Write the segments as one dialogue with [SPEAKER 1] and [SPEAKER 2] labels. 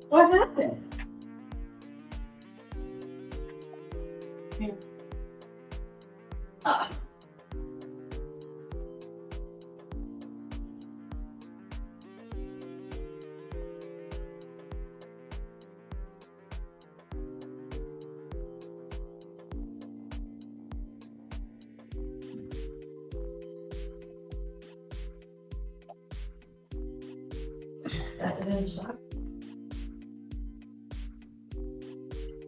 [SPEAKER 1] What happened?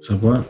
[SPEAKER 2] So what?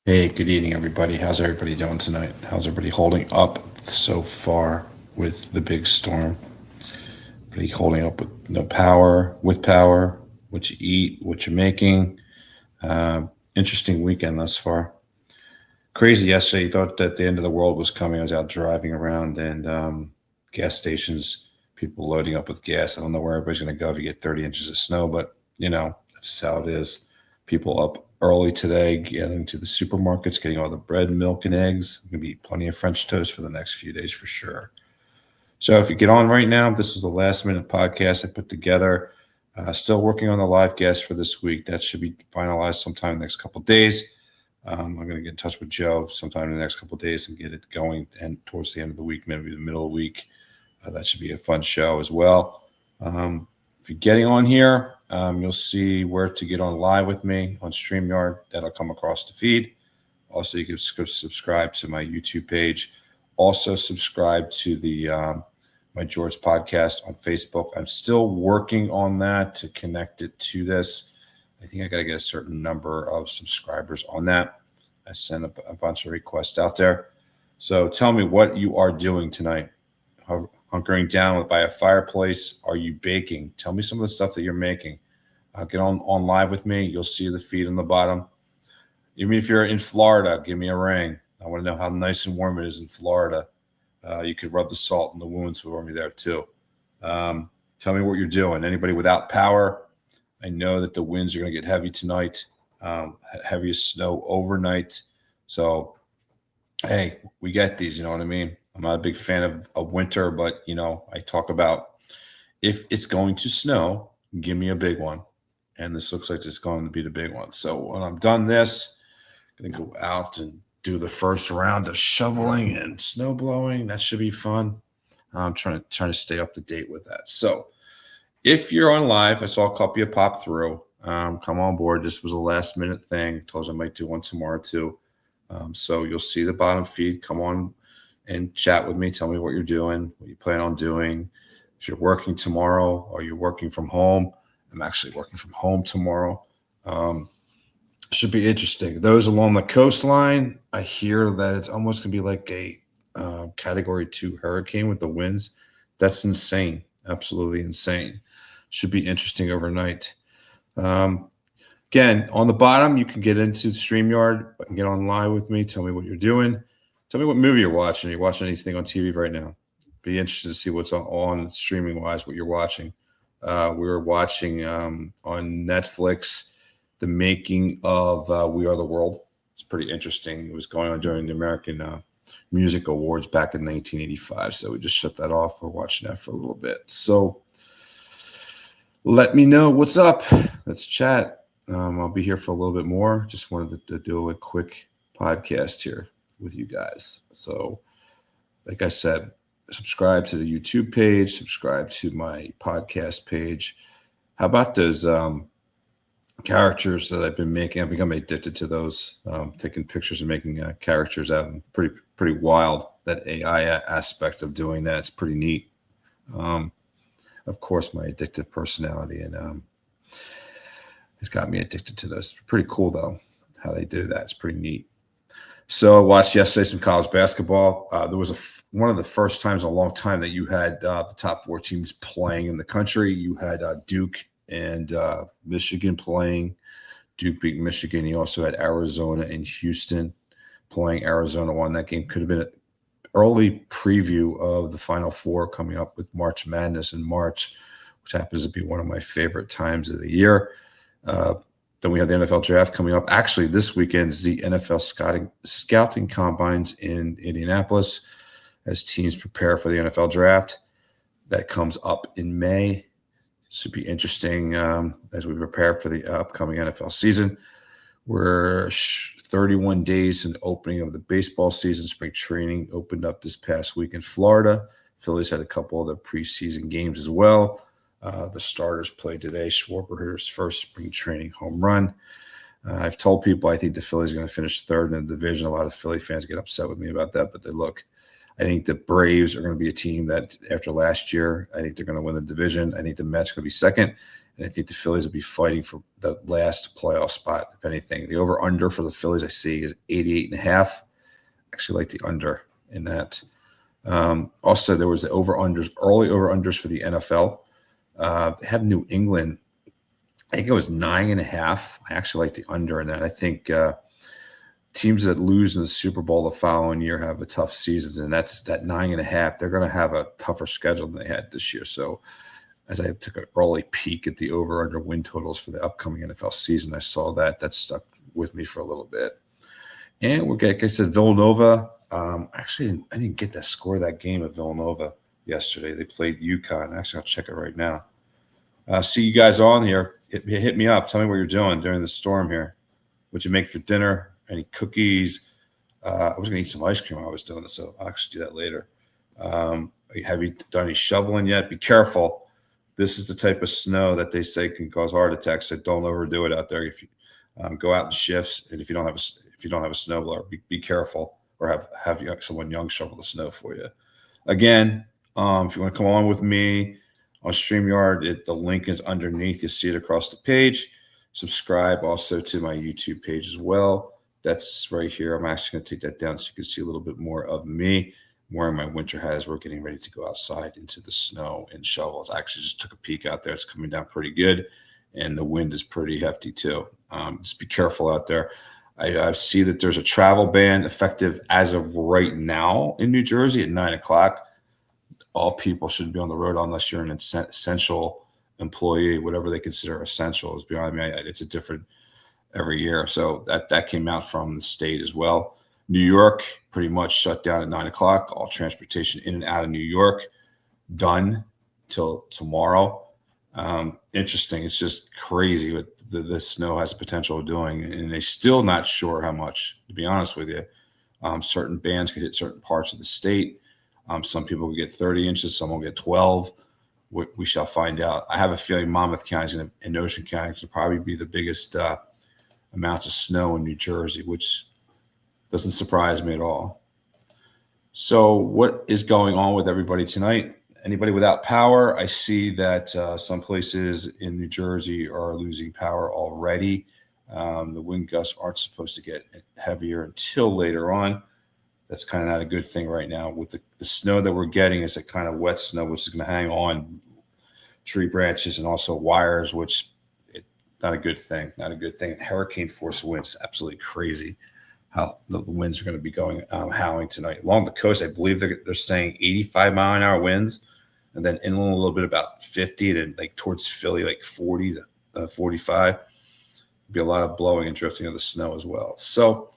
[SPEAKER 2] Hey, good evening, everybody. How's everybody doing tonight? How's everybody holding up so far with the big storm? Everybody holding up with no power, with power, what you eat, what you're making. Interesting weekend thus far. Crazy yesterday. You thought that the end of the world was coming. I was out driving around and gas stations, people loading up with gas. I don't know where everybody's going to go if you get 30 inches of snow, but that's just how it is. People up early today, getting to the supermarkets, getting all the bread, milk, and eggs. Going to be plenty of French toast for the next few days for sure. So if you get on right now, this is the last minute podcast I put together. Still working on the live guest for this week. That should be finalized sometime in the next couple of days. I'm going to get in touch with Joe sometime in the next couple of days and get it going. And towards the end of the week, maybe the middle of the week, that should be a fun show as well. If you're getting on here, you'll see where to get on live with me on StreamYard. That'll come across the feed. Also, you can subscribe to my YouTube page. Also, subscribe to the my George podcast on Facebook. I'm still working on that to connect it to this. I think I got to get a certain number of subscribers on that. I sent a bunch of requests out there. So tell me what you are doing tonight. Hunkering down by a fireplace. Are you baking? Tell me some of the stuff that you're making. Get on live with me. You'll see the feed on the bottom. Even if you're in Florida, give me a ring. I want to know how nice and warm it is in Florida. You could rub the salt in the wounds for me there too. Tell me what you're doing. Anybody without power? I know that the winds are going to get heavy tonight. Heaviest snow overnight. So, hey, we get these. You know what I mean? I'm not a big fan of winter, but I talk about if it's going to snow, give me a big one. And this looks like it's going to be the big one. So when I'm done this, I'm going to go out and do the first round of shoveling and snow blowing. That should be fun. I'm trying to stay up to date with that. So if you're on live, I saw a couple of pop through. Come on board. This was a last minute thing. Told you I might do one tomorrow too. So you'll see the bottom feed. Come on and chat with me. Tell me what you're doing, what you plan on doing. If you're working tomorrow or you're working from home, I'm actually working from home tomorrow. Should be interesting. Those along the coastline, I hear that it's almost going to be like a Category 2 hurricane with the winds. That's insane. Absolutely insane. Should be interesting overnight. Again, on the bottom, you can get into StreamYard and get on live with me. Tell me what you're doing. Tell me what movie you're watching. Are you watching anything on TV right now? Be interested to see what's on streaming-wise, what you're watching. We were watching on Netflix the making of We Are the World. It's pretty interesting. It was going on during the American Music Awards back in 1985. So we just shut that off. We're watching that for a little bit. So let me know what's up. Let's chat. I'll be here for a little bit more. Just wanted to do a quick podcast here with you guys. So like I said, subscribe to the YouTube page, subscribe to my podcast page. How about those characters that I've been making. I've become addicted to those, taking pictures and making characters out of them. Pretty wild, that AI aspect of doing that. It's pretty neat. Um, of course, my addictive personality and has got me addicted to those. Pretty cool though, how they do that. It's pretty neat. So I watched yesterday some college basketball. There was one of the first times in a long time that you had the top four teams playing in the country. You had Duke and Michigan playing. Duke beat Michigan. You also had Arizona and Houston playing. Arizona won that game. Could have been an early preview of the Final Four coming up with March Madness in March, which happens to be one of my favorite times of the year. Then we have the NFL draft coming up. Actually, this weekend's the NFL scouting combines in Indianapolis as teams prepare for the NFL draft. That comes up in May. Should be interesting as we prepare for the upcoming NFL season. We're 31 days in the opening of the baseball season. Spring training opened up this past week in Florida. Phillies had a couple of the preseason games as well. The starters played today. Schwarber hit his first spring training home run. I've told people I think the Phillies are going to finish third in the division. A lot of Philly fans get upset with me about that, but I think the Braves are going to be a team that after last year, I think they're going to win the division. I think the Mets are going to be second, and I think the Phillies will be fighting for the last playoff spot, if anything. The over-under for the Phillies I see is 88.5. Actually like the under in that. Also, there was the over-unders, early over-unders for the NFL. Have New England, I think it was 9.5. I actually like the under in that. I think teams that lose in the Super Bowl the following year have a tough season, and that's that 9.5. They're going to have a tougher schedule than they had this year. So as I took an early peek at the over-under win totals for the upcoming NFL season, I saw that stuck with me for a little bit. And like I said, Villanova. Actually, I didn't get the score of that game at Villanova yesterday. They played UConn. Actually, I'll check it right now. See you guys on here. Hit me up. Tell me what you're doing during the storm here. What'd you make for dinner? Any cookies? I was going to eat some ice cream while I was doing this, so I'll actually do that later. Have you done any shoveling yet? Be careful. This is the type of snow that they say can cause heart attacks, so don't overdo it out there. If you go out in shifts, and if you don't have a snowblower, be careful, or have someone young shovel the snow for you. Again, if you want to come on with me on StreamYard, the link is underneath. You see it across the page. Subscribe also to my YouTube page as well. That's right here. I'm actually going to take that down so you can see a little bit more of me. I'm wearing my winter hat as we're getting ready to go outside into the snow and shovels. I actually just took a peek out there. It's coming down pretty good, and the wind is pretty hefty too. Just be careful out there. I see that there's a travel ban effective as of right now in New Jersey at 9 o'clock. All people should be on the road unless you're an essential employee, whatever they consider essential is beyond me. It's a different every year. So that came out from the state as well. New York pretty much shut down at 9 o'clock. All transportation in and out of New York done till tomorrow. Interesting. It's just crazy what the snow has the potential of doing, and they're still not sure how much, to be honest with you. Certain bands could hit certain parts of the state. Some people will get 30 inches, some will get 12. We shall find out. I have a feeling Monmouth County and Ocean County will probably be the biggest amounts of snow in New Jersey, which doesn't surprise me at all. So what is going on with everybody tonight? Anybody without power? I see that some places in New Jersey are losing power already. The wind gusts aren't supposed to get heavier until later on. That's kind of not a good thing right now. With the snow that we're getting, is a kind of wet snow, which is going to hang on tree branches and also wires, which not a good thing. Not a good thing. Hurricane force winds, absolutely crazy. How the winds are going to be going howling tonight along the coast. I believe they're saying 85 mile an hour winds, and then inland a little bit about 50, and then like towards Philly like 40 to 45. Be a lot of blowing and drifting of the snow as well. So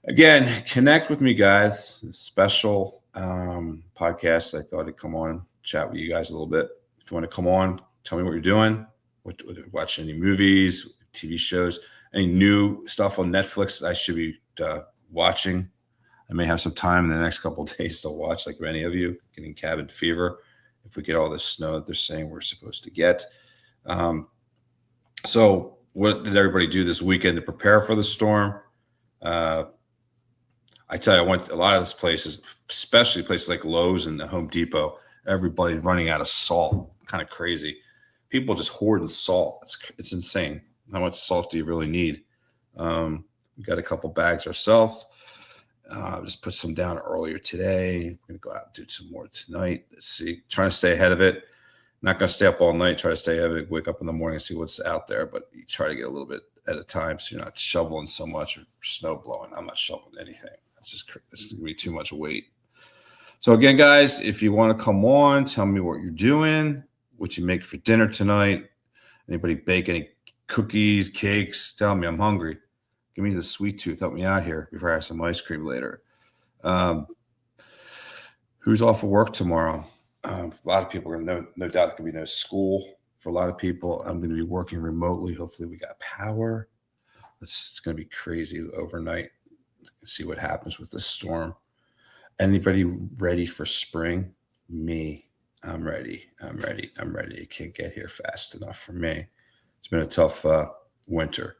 [SPEAKER 2] again, connect with me, guys. Special podcast. I thought I'd come on, chat with you guys a little bit. If you want to come on, tell me what you're doing. Watch any movies, TV shows, any new stuff on Netflix that I should be watching. I may have some time in the next couple of days to watch, like many of you, getting cabin fever. If we get all this snow that they're saying we're supposed to get. So what did everybody do this weekend to prepare for the storm? I tell you, I went to a lot of these places, especially places like Lowe's and the Home Depot. Everybody running out of salt, kind of crazy. People just hoarding salt. It's insane. How much salt do you really need? We got a couple bags ourselves. Just put some down earlier today. We're gonna go out and do some more tonight. Let's see. Trying to stay ahead of it. Not gonna stay up all night. Try to stay ahead of it. Wake up in the morning and see what's out there. But you try to get a little bit at a time, so you're not shoveling so much or snow blowing. I'm not shoveling anything. It's gonna be too much weight. So again, guys, if you want to come on, tell me what you're doing, what you make for dinner tonight. Anybody bake any cookies, cakes? Tell me, I'm hungry. Give me the sweet tooth. Help me out here before I have some ice cream later. Who's off of work tomorrow? A lot of people are no doubt there could be no school for a lot of people. I'm going to be working remotely. Hopefully we got power. It's going to be crazy overnight. See what happens with this storm. Anybody ready for spring? Me. I'm ready. It can't get here fast enough for me. It's been a tough winter.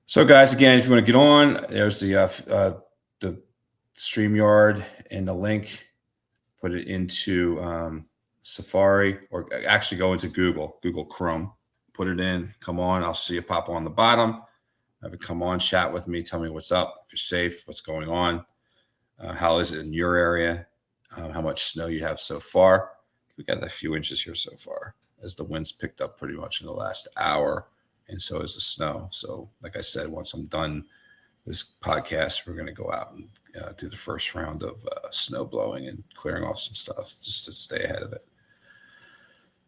[SPEAKER 2] So, guys, again, if you want to get on, there's the StreamYard and the link. Put it into Safari, or actually go into Google Chrome. Put it in. Come on. I'll see you pop on the bottom. Have it come on, chat with me. Tell me what's up. If you're safe, what's going on. How is it in your area? How much snow you have so far? We got a few inches here so far, as the winds picked up pretty much in the last hour, and so is the snow. So, like I said, once I'm done this podcast, we're going to go out and do the first round of snow blowing and clearing off some stuff just to stay ahead of it.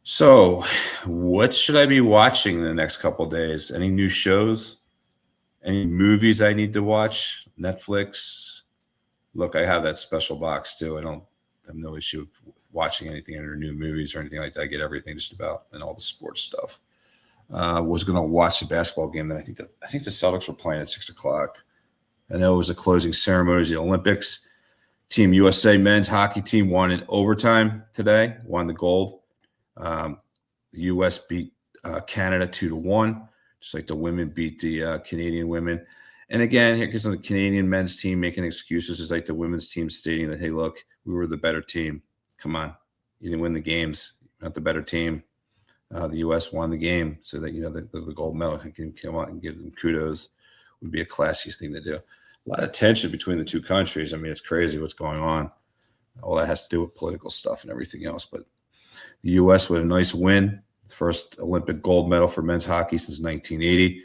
[SPEAKER 2] So, what should I be watching in the next couple of days? Any new shows? Any movies I need to watch? Netflix? Look, I have that special box too. I have no issue watching anything under new movies or anything like that. I get everything just about, and all the sports stuff. Was going to watch the basketball game that I think the Celtics were playing at 6:00. I know it was the closing ceremony of the Olympics. Team USA men's hockey team won in overtime today. Won the gold. The U.S. beat Canada 2-1. Just like the women beat the Canadian women. And again, here comes the Canadian men's team making excuses. It's like the women's team stating that, hey, look, we were the better team. Come on. You didn't win the games. Not the better team. The U.S. won the game so that, the gold medal can come out and give them kudos. Would be a classiest thing to do. A lot of tension between the two countries. I mean, it's crazy what's going on. All that has to do with political stuff and everything else. But the U.S. with a nice win. First Olympic gold medal for men's hockey since 1980.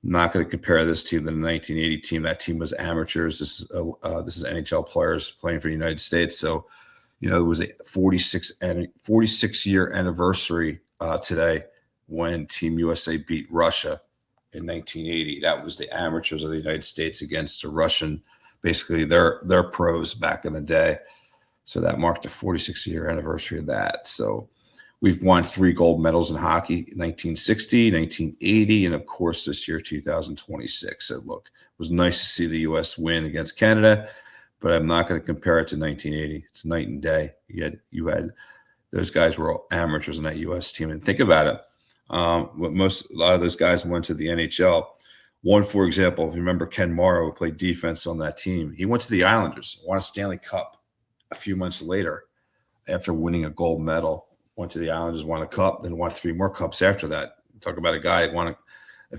[SPEAKER 2] I'm not going to compare this team to the 1980 team. That team was amateurs. This is NHL players playing for the United States. So, it was a 46-year anniversary today when Team USA beat Russia in 1980. That was the amateurs of the United States against the Russian, basically their pros back in the day. So that marked the 46-year anniversary of that. So we've won 3 gold medals in hockey, 1960, 1980, and of course this year, 2026. So look, it was nice to see the U.S. win against Canada, but I'm not going to compare it to 1980. It's night and day. You had those guys were all amateurs in that U.S. team. And think about it. A lot of those guys went to the NHL. One, for example, if you remember Ken Morrow, who played defense on that team, he went to the Islanders, won a Stanley Cup a few months later after winning a gold medal. Went to the Islanders, won a cup, then won 3 more cups after that. Talk about a guy who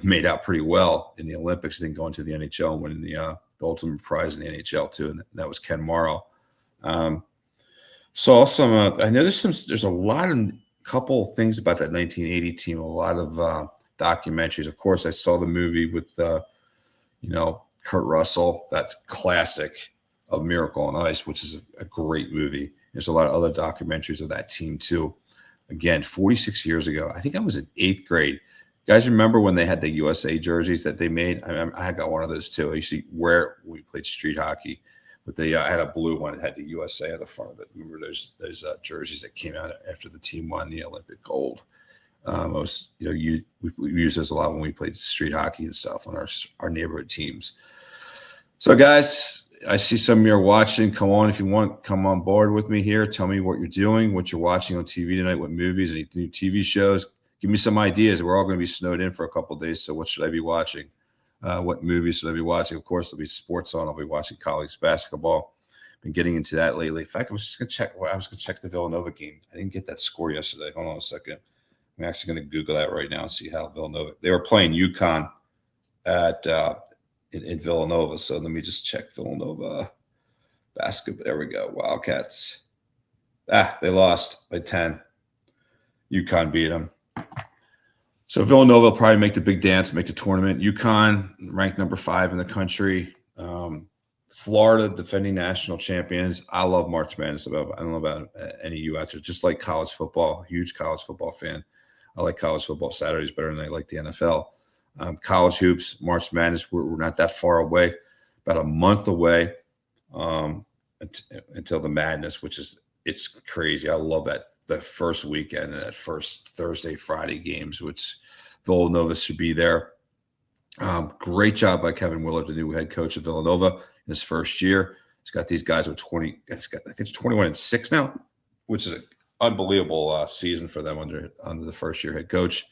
[SPEAKER 2] made out pretty well in the Olympics, then going to the NHL and winning the ultimate prize in the NHL too, and that was Ken Morrow. Saw some. I know there's a couple things about that 1980 team. A lot of documentaries. Of course, I saw the movie with Kurt Russell. That's classic of Miracle on Ice, which is a great movie. There's a lot of other documentaries of that team too. Again, 46 years ago. I think I was in 8th grade. You guys remember when they had the USA jerseys that they made? I got one of those too. I used to wear it when we played street hockey. But I had a blue one that had the USA on the front of it. Remember those jerseys that came out after the team won the Olympic gold? We used those a lot when we played street hockey and stuff on our neighborhood teams. So, guys, I see some of you are watching. Come on, if you want, come on board with me here. Tell me what you're doing, what you're watching on TV tonight, what movies, any new TV shows. give me some ideas. We're all going to be snowed in for a couple of days. So what should I be watching? What movies should I be watching? Of course, there'll be sports on. I'll be watching college basketball. Been getting into that lately. In fact, I was just going to check. I was going to check the Villanova game. I didn't get that score yesterday. Hold on a second. I'm actually going to Google that right now and see how Villanova. They were playing UConn at in Villanova. So let me just check Villanova basketball. There we go. Wildcats. They lost by 10. UConn beat them. So Villanova will probably make the big dance, make the tournament. UConn ranked number 5 in the country. Florida, defending national champions. I love March Madness. I don't know about any of you out there. Just like college football, huge college football fan. I like college football Saturdays better than I like the NFL. College hoops, March Madness, we're not that far away, about a month away until the madness, which is, it's crazy. I love that, the first weekend and that first Thursday, Friday games, which Villanova should be there. Great job by Kevin Willard, the new head coach of Villanova in his first year. He's got these guys with 20, I think it's 21-6 now, which is an unbelievable season for them under the first year head coach.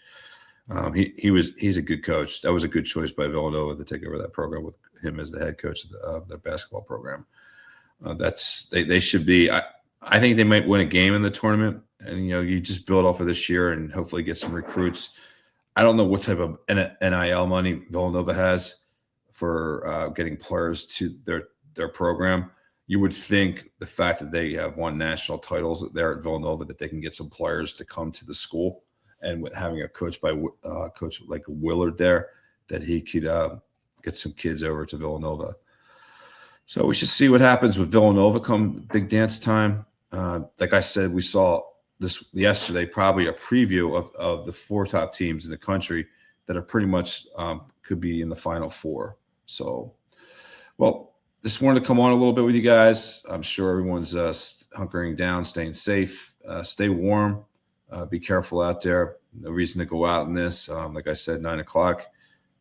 [SPEAKER 2] He's a good coach. That was a good choice by Villanova to take over that program with him as the head coach of their basketball program. They should be. I think they might win a game in the tournament, and you just build off of this year and hopefully get some recruits. I don't know what type of NIL money Villanova has for getting players to their program. You would think the fact that they have won national titles there at Villanova that they can get some players to come to the school, and with having a coach like Willard there, that he could get some kids over to Villanova. So we should see what happens with Villanova come big dance time. Like I said, we saw this yesterday, probably a preview of the 4 top teams in the country that are pretty much could be in the Final Four. So, well, just wanted to come on a little bit with you guys. I'm sure everyone's hunkering down, staying safe, stay warm, be careful out there. No reason to go out in this. Like I said, 9 o'clock.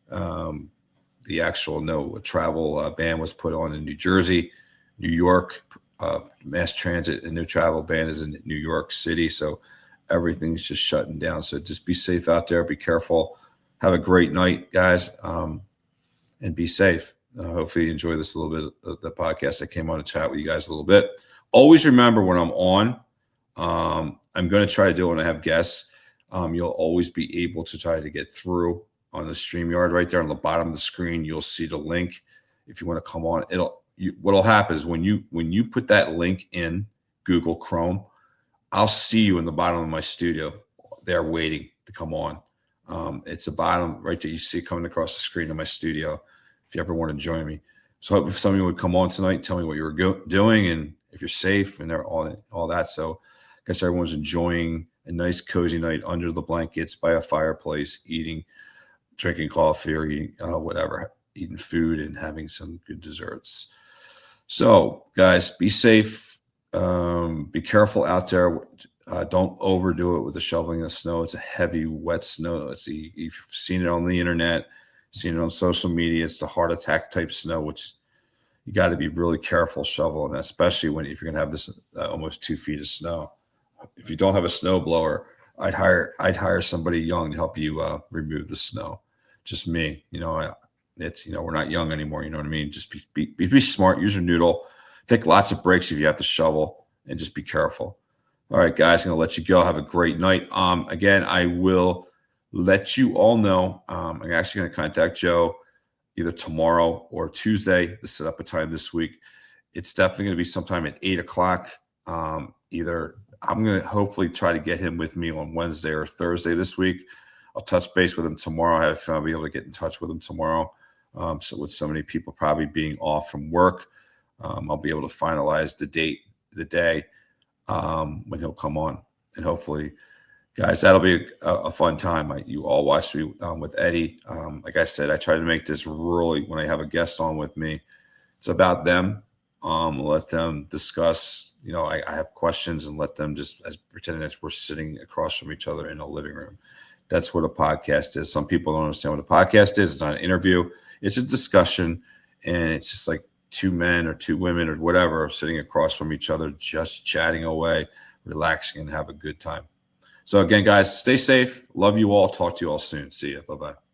[SPEAKER 2] The actual no travel ban was put on in New Jersey, New York. Mass transit and no travel ban is in New York City. So everything's just shutting down. So just be safe out there. Be careful. Have a great night, guys, and be safe. Hopefully you enjoy this a little bit of the podcast. I came on to chat with you guys a little bit. Always remember when I'm on, I'm going to try to do it when I have guests. You'll always be able to try to get through on the StreamYard right there on the bottom of the screen. You'll see the link. If you want to come on, what'll happen is when you put that link in Google Chrome, I'll see you in the bottom of my studio there waiting to come on. It's the bottom right there. You see coming across the screen of my studio if you ever want to join me. So if somebody would come on tonight, tell me what you were doing and if you're safe and all that. So I guess everyone's enjoying a nice cozy night under the blankets by a fireplace, drinking coffee or eating whatever, eating food and having some good desserts. So, guys, be safe. Be careful out there. Don't overdo it with the shoveling of snow. It's a heavy, wet snow. You've seen it on the internet, seen it on social media. It's the heart attack type snow, which you got to be really careful shoveling, especially if you're going to have this almost 2 feet of snow. If you don't have a snow blower, I'd hire somebody young to help you remove the snow. Just me, we're not young anymore. You know what I mean? Just be smart. Use your noodle. Take lots of breaks if you have to shovel, and just be careful. All right, guys, I'm going to let you go. Have a great night. Again, I will let you all know. I'm actually going to contact Joe either tomorrow or Tuesday to set up a time this week. It's definitely going to be sometime at 8 o'clock. Either I'm going to hopefully try to get him with me on Wednesday or Thursday this week. I'll touch base with him tomorrow. I have fun. I'll be able to get in touch with him tomorrow. So with so many people probably being off from work, I'll be able to finalize the day when he'll come on. And hopefully, guys, that'll be a fun time. You all watched me with Eddie. Like I said, I try to make this really, when I have a guest on with me, it's about them. Let them discuss, I have questions and let them just pretend that we're sitting across from each other in a living room. That's what a podcast is. Some people don't understand what a podcast is. It's not an interview. It's a discussion, and it's just like 2 men or 2 women or whatever sitting across from each other, just chatting away, relaxing, and have a good time. So again, guys, stay safe. Love you all. Talk to you all soon. See you. Bye-bye.